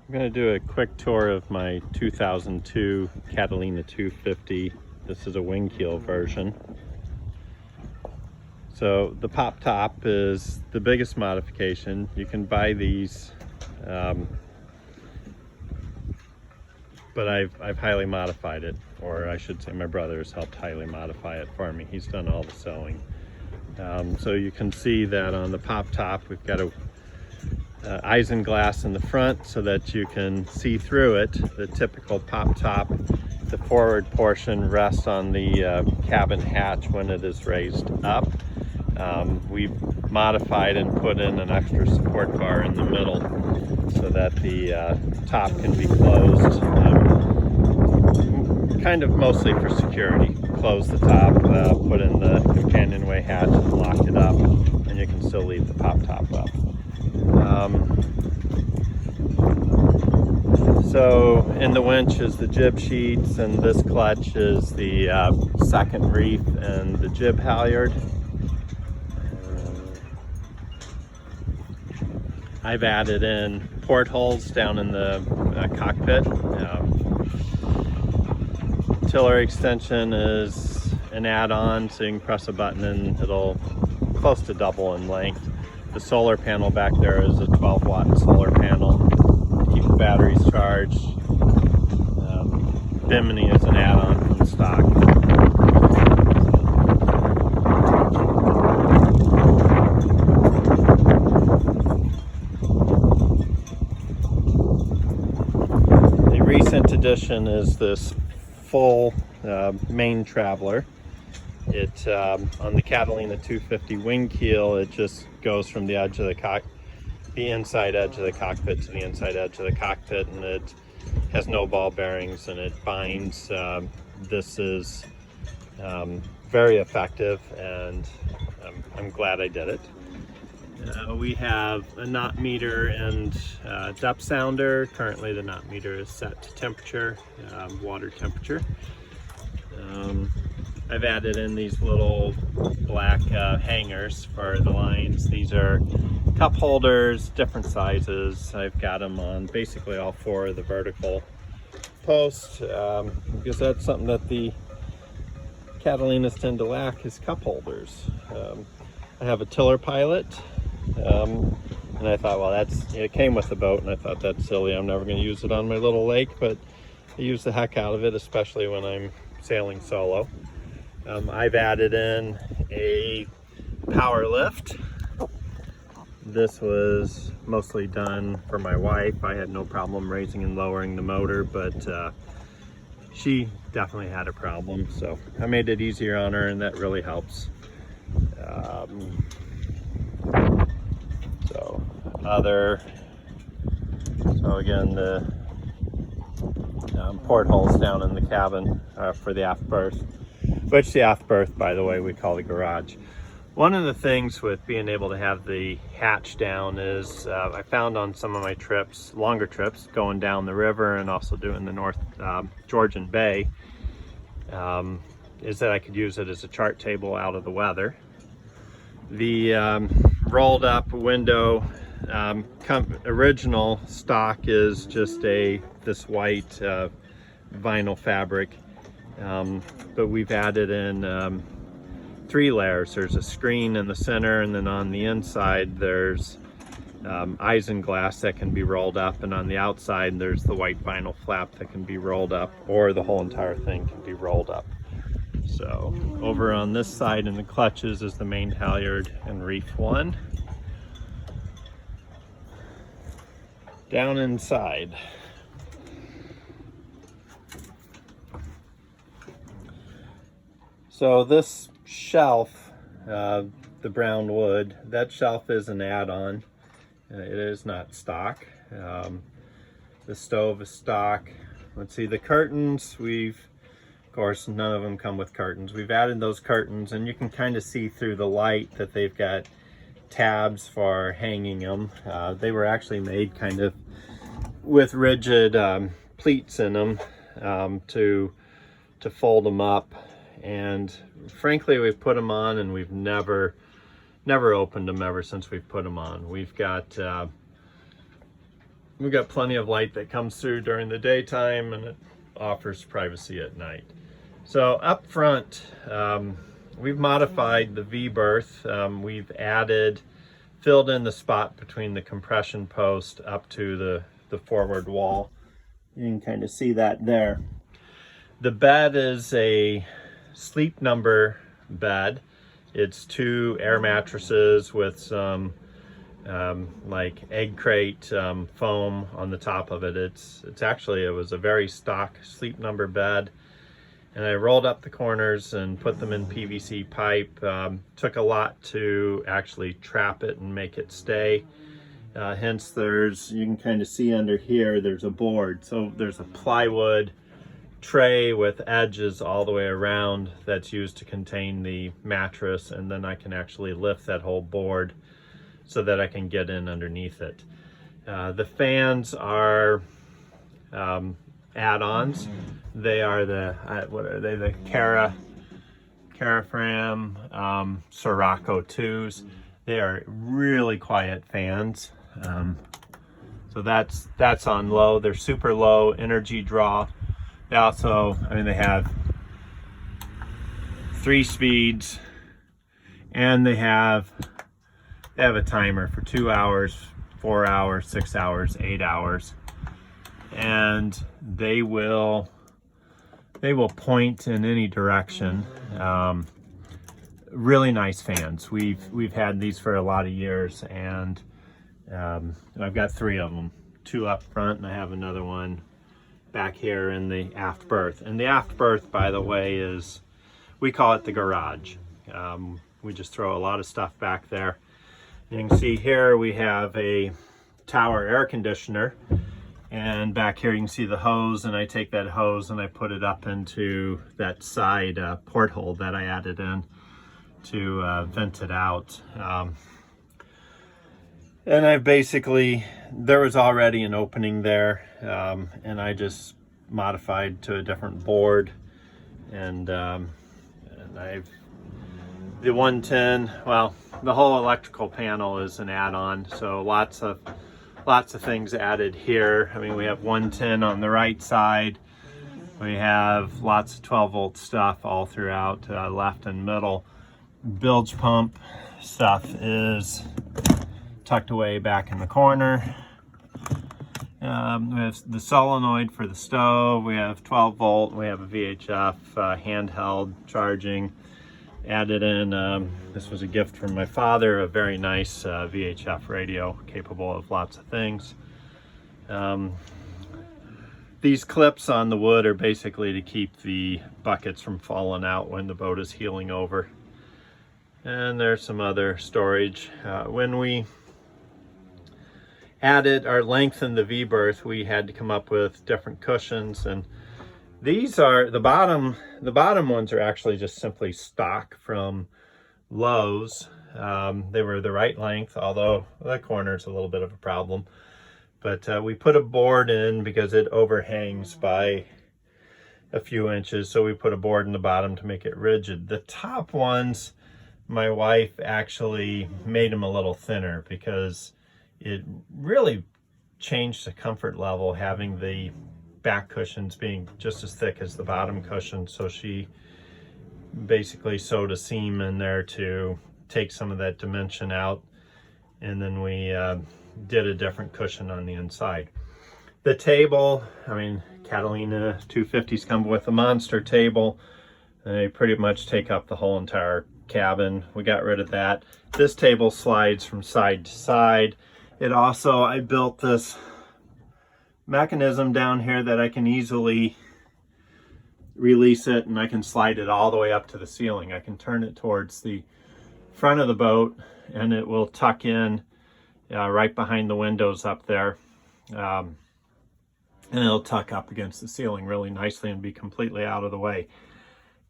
I'm going to do a quick tour of my 2002 Catalina 250. This is a wing keel version. So the pop top is the biggest modification. You can buy these, but I've highly modified it, or I should say my brother has helped highly modify it for me. He's done all the sewing. So you can see that on the pop top we've got a isinglass in the front so that you can see through it. The typical pop top, the forward portion rests on the cabin hatch when it is raised up. We've modified and put in an extra support bar in the middle so that the top can be closed, kind of mostly for security. Close the top, put in the companionway hatch and lock it up, and you can still leave the pop top up. So in the winch is the jib sheets, and this clutch is the second reef and the jib halyard. I've added in portholes down in the cockpit. Tiller extension is an add-on, so you can press a button and it'll close to double in length. The solar panel back there is a 12-watt solar panel to keep the batteries charged. Bimini is an add-on from the stock. The recent addition is this full main traveler. It on the Catalina 250 wing keel, it just goes from the edge of the inside edge of the cockpit to the inside edge of the cockpit, and it has no ball bearings and it binds. This is very effective, and I'm glad I did it. We have a knot meter and depth sounder. Currently the knot meter is set to temperature, water temperature. I've added in these little black hangers for the lines. These are cup holders, different sizes. I've got them on basically all four of the vertical posts, because that's something that the Catalinas tend to lack, is cup holders. I have a tiller pilot, and I thought, well, it came with the boat, and I thought that's silly. I'm never going to use it on my little lake, but I use the heck out of it, especially when I'm sailing solo. I've added in a power lift. This was mostly done for my wife. I had no problem raising and lowering the motor, but she definitely had a problem, so I made it easier on her, and that really helps. So again, the portholes down in the cabin for the aft berth, which the aft berth, by the way, we call the garage. One of the things with being able to have the hatch down is I found on some of my trips, longer trips, going down the river and also doing the North Georgian Bay, is that I could use it as a chart table out of the weather. The rolled up window original stock is just this white vinyl fabric, but we've added in 3 layers. There's a screen in the center, and then on the inside there's isinglass that can be rolled up, and on the outside there's the white vinyl flap that can be rolled up, or the whole entire thing can be rolled up. So over on this side in the clutches is the main halyard and reef 1. Down inside, so this shelf, the brown wood, that shelf is an add-on. It is not stock. The stove is stock. Let's see, the curtains, of course, none of them come with curtains. We've added those curtains, and you can kind of see through the light that they've got tabs for hanging them. They were actually made kind of with rigid pleats in them to fold them up, and frankly we've put them on and we've never opened them ever since we've put them on. We've got we've got plenty of light that comes through during the daytime, and it offers privacy at night. So up front, we've modified the V-berth. We've filled in the spot between the compression post up to the forward wall. You can kind of see that there. The bed is a Sleep Number bed. It's 2 air mattresses with some like egg crate foam on the top of it. It was a very stock Sleep Number bed, and I rolled up the corners and put them in PVC pipe. Took a lot to actually trap it and make it stay. Hence you can kind of see under here, there's a board. So there's a plywood tray with edges all the way around that's used to contain the mattress, and then I can actually lift that whole board so that I can get in underneath it. The fans are add-ons. They are the Carafram Sirocco 2s. They are really quiet fans. So that's on low. They're super low energy draw. They also, they have 3 speeds, and they have a timer for 2 hours, 4 hours, 6 hours, 8 hours, and they will point in any direction. Really nice fans. We've had these for a lot of years, and I've got 3 of them, 2 up front, and I have another one back here in the aft berth. And the aft berth, by the way, we call it the garage. We just throw a lot of stuff back there. You can see here we have a tower air conditioner, and back here you can see the hose, and I take that hose and I put it up into that side porthole that I added in to vent it out. And there was already an opening there, and I just modified to a different board, and the 110, well, the whole electrical panel is an add-on, so lots of things added here. We have 110 on the right side. We have lots of 12-volt stuff all throughout, left and middle. Bilge pump stuff is tucked away back in the corner. We have the solenoid for the stove. We have 12 volt. We have a VHF handheld charging added in. This was a gift from my father, a very nice VHF radio capable of lots of things. These clips on the wood are basically to keep the buckets from falling out when the boat is heeling over. And there's some other storage. When we lengthened the V-berth, we had to come up with different cushions, and these are the bottom ones are actually just simply stock from Lowe's. They were the right length, although the corner's a little bit of a problem. But we put a board in because it overhangs by a few inches, so we put a board in the bottom to make it rigid. The top ones, my wife actually made them a little thinner because it really changed the comfort level having the back cushions being just as thick as the bottom cushion. So she basically sewed a seam in there to take some of that dimension out, and then we did a different cushion on the inside. The table, Catalina 250s come with a monster table. They pretty much take up the whole entire cabin. We got rid of that. This table slides from side to side. I built this mechanism down here that I can easily release it, and I can slide it all the way up to the ceiling. I can turn it towards the front of the boat, and it will tuck in right behind the windows up there. And it'll tuck up against the ceiling really nicely and be completely out of the way.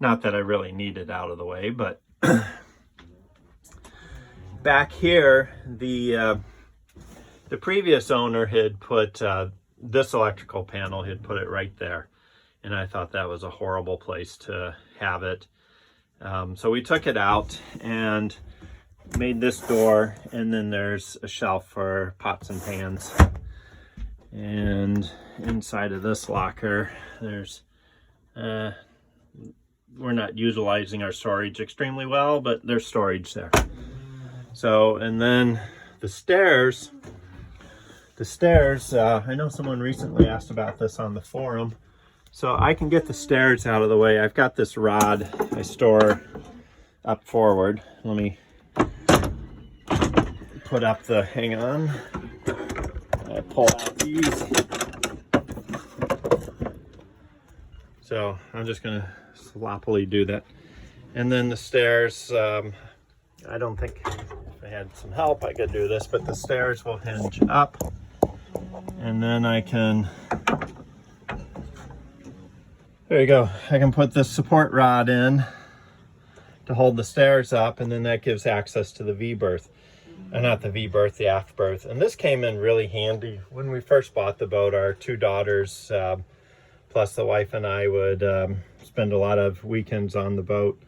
Not that I really need it out of the way, but back here, the previous owner had put this electrical panel, he'd put it right there, and I thought that was a horrible place to have it. So we took it out and made this door, and then there's a shelf for pots and pans. And inside of this locker, there's we're not utilizing our storage extremely well, but there's storage there. So, and then the stairs, I know someone recently asked about this on the forum. So I can get the stairs out of the way. I've got this rod I store up forward. Let me put up the, hang on. I pull out these. So I'm just gonna sloppily do that. And then the stairs, I don't think if I had some help I could do this, but the stairs will hinge up. And then I can, there you go. I can put this support rod in to hold the stairs up, and then that gives access to the V-berth. Not the V-berth, the aft berth. And this came in really handy. When we first bought the boat, our two daughters, plus the wife and I would spend a lot of weekends on the boat.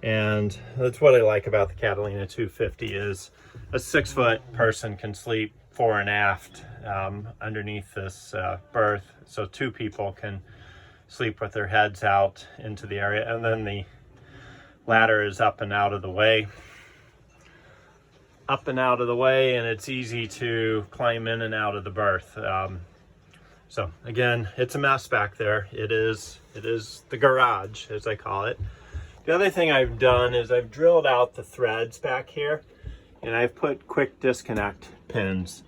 And that's what I like about the Catalina 250 is a 6-foot person can sleep fore and aft underneath this berth. So 2 people can sleep with their heads out into the area. And then the ladder is up and out of the way. Up and out of the way, and it's easy to climb in and out of the berth. So again, it's a mess back there. It is the garage, as I call it. The other thing I've done is I've drilled out the threads back here, and I've put quick disconnect pins.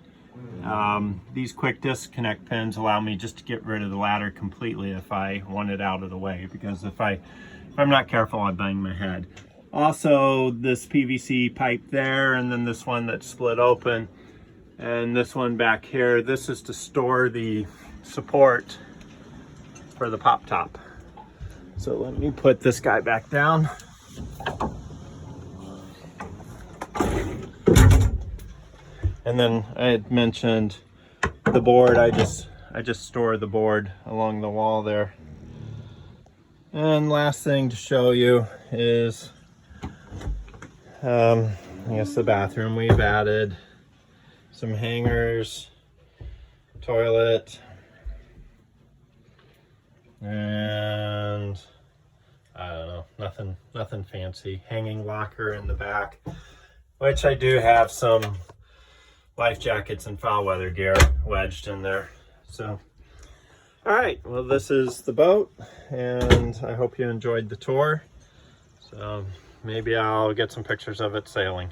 These quick disconnect pins allow me just to get rid of the ladder completely if I want it out of the way, because if I'm not careful, I bang my head. Also, this PVC pipe there, and then this one that's split open, and this one back here, this is to store the support for the pop top. So let me put this guy back down. And then I had mentioned the board. I just store the board along the wall there. And last thing to show you is I guess the bathroom. We've added some hangers, toilet, and I don't know, nothing fancy. Hanging locker in the back, which I do have some life jackets and foul weather gear wedged in there. So, all right, well, this is the boat, and I hope you enjoyed the tour. So maybe I'll get some pictures of it sailing.